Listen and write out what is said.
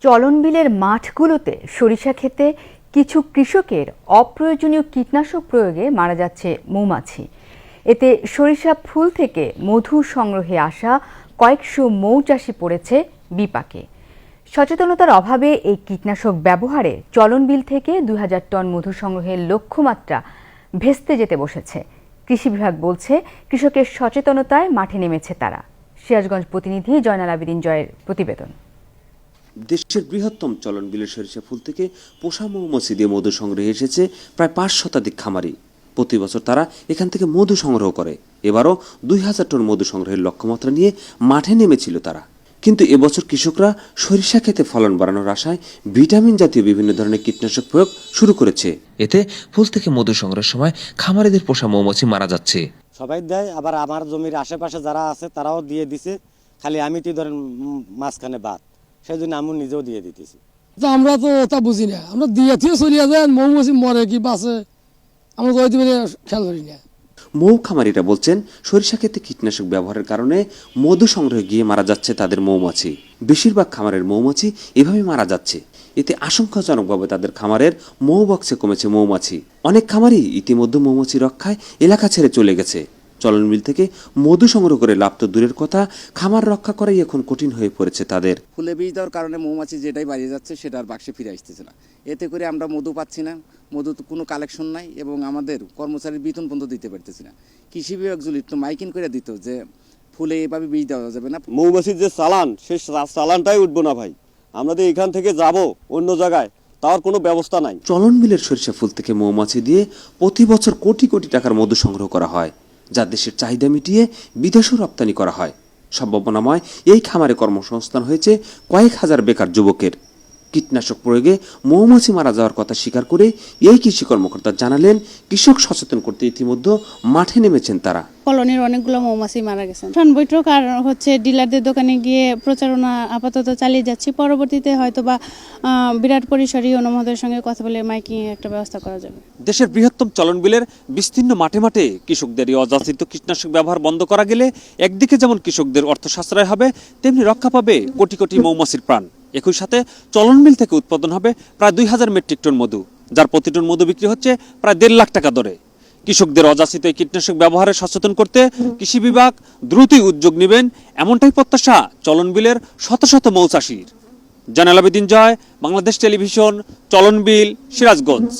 চলন বিলের মাঠগুলোতে সরিষা ক্ষেতে কিছু কৃষকের অপ্রয়োজনীয় কীটনাশক প্রয়োগে মারা যাচ্ছে মৌমাছি। এতে সরিষা ফুল থেকে মধু সংগ্রহে আসা কয়েকশো মৌচাষী পড়েছে বিপাকে। সচেতনতার অভাবে এই কীটনাশক ব্যবহারে চলন বিল থেকে ২০০০ টন মধু সংগ্রহের লক্ষ্যমাত্রা ভেস্তে যেতে বসেছে। কৃষি বিভাগ বলছে কৃষকের সচেতনতায় মাঠে নেমেছে তারা। সিরাজগঞ্জ প্রতিনিধি জয়নাল আবেদিন জয়ের প্রতিবেদন। দেশের বৃহত্তম চলন বিলের সরিষা ফুল থেকে পোষা মৌমাছি দিয়ে মধু সংগ্রহে এসেছে প্রায় ৫ শতাধিক খামারি। প্রতি বছর তারা এখান থেকে মধু সংগ্রহ করে। এবারও ২০০০ টন মধু সংগ্রহের লক্ষ্যমাত্রা নিয়ে মাঠে নেমেছিল তারা। কিন্তু এবছর কৃষকরা সরিষা ক্ষেতে ফলন বাড়ানোর আশায় ভিটামিন জাতীয় বিভিন্ন ধরনের কীটনাশক প্রয়োগ শুরু করেছে। এতে ফুল থেকে মধু সংগ্রহের সময় খামারিদের পোষা মৌমাছি মারা যাচ্ছে। সবাই দেয়, আবার আমার জমির আশেপাশে যারা আছে তারাও দিয়ে দিছে। খালি আমি তো ধরেন মাঝখানে বাদ, সেই জন্য আমি নিজেও দিয়ে দিতেছি। আমরা তো ওটা বুঝি না, আমরা দিয়ে চলিয়া যায়, মৌমাছি মরে কি বাঁচে আমরা তো ওইদিকে খেয়াল করি না। মৌ খামারিরা বলছেন সরিষা ক্ষেতে কীটনাশক ব্যবহারের কারণে মধু সংগ্রহে গিয়ে মারা যাচ্ছে তাদের মৌমাছি। বেশিরভাগ খামারের মৌমাছি এভাবে মারা যাচ্ছে। এতে আশঙ্কাজনকভাবে তাদের খামারের মৌ বক্সে কমেছে মৌমাছি। অনেক খামারই ইতিমধ্যে মৌমাছি রক্ষায় এলাকা ছেড়ে চলে গেছে। চলন বিল থেকে মধু সংগ্রহ করে লাভ তো দূরের কথা, খামার রক্ষা করাই এখন কঠিন হয়ে পড়েছে তাদের। ফুলে বীজ দেওয়ার কারণে মৌমাছি যেটাই বাড়িয়ে যাচ্ছে সেটা আর বাক্সে ফিরে আসতেছে না। এতে করে আমরা মধু পাচ্ছি না, মধু কোনো কালেকশন নাই এবং আমাদের কর্মচারীর বেতন পর্যন্ত দিতে পারতেছি না। কৃষি বিভাগ যদি একটু মাইকিং করে দিত যে ফুলে এভাবে বীজ দেওয়া যাবে না। মৌমাছির যে চালান, সেই চালানটাই উঠবো না ভাই। আমাদের এখান থেকে যাব অন্য জায়গায়, তার কোনো ব্যবস্থা নাই। চলন বিলের সরিষা ফুল থেকে মৌমাছি দিয়ে প্রতি বছর কোটি কোটি টাকার মধু সংগ্রহ করা হয়, যা দেশের চাহিদা মিটিয়ে বিদেশেও রপ্তানি করা হয়। সম্ভাবনাময় এই খামারে কর্মসংস্থান হয়েছে কয়েক হাজার বেকার যুবকের। কীটনাশক প্রয়োগে মৌমাছি মারা যাওয়ার কথা স্বীকার করে এই কৃষি কর্মকর্তা জানালেন, কৃষক সচেতন করতে ইতিমধ্যে মাঠে নেমেছেন তারা। কলোনির অনেকগুলো মৌমাছি মারা গেছে। বৈঠক আর ডিলারদের দোকানে গিয়ে প্রচারণা আপাতত চালিয়ে যাচ্ছি। পরবর্তীতে হয়তোবা বিরাট পরিসরে অনুমোদনের সঙ্গে কথা বলে মাইকিং একটা ব্যবস্থা করা যাবে। দেশের বৃহত্তম চলন বিলের বিস্তীর্ণ মাঠে মাঠে কৃষকদের এই অযাচিত কীটনাশক ব্যবহার বন্ধ করা গেলে একদিকে যেমন কৃষকদের অর্থ সাশ্রয় হবে, তেমনি রক্ষা পাবে কোটি কোটি মৌমাছির প্রাণ। একই সাথে চলন বিল থেকে উৎপাদন হবে প্রায় ২০০০ মেট্রিক টন মধু, যার প্রতি টন মধু বিক্রি হচ্ছে প্রায় ১.৫ লাখ টাকা দরে। কৃষকদের অযাচিত এই কীটনাশক ব্যবহারে সচেতন করতে কৃষি বিভাগ দ্রুতই উদ্যোগ নেবেন, এমনটাই প্রত্যাশা চলন বিলের শত শত মৌচাষীর। জয়নাল আবেদিন জয়, বাংলাদেশ টেলিভিশন, চলন বিল, সিরাজগঞ্জ।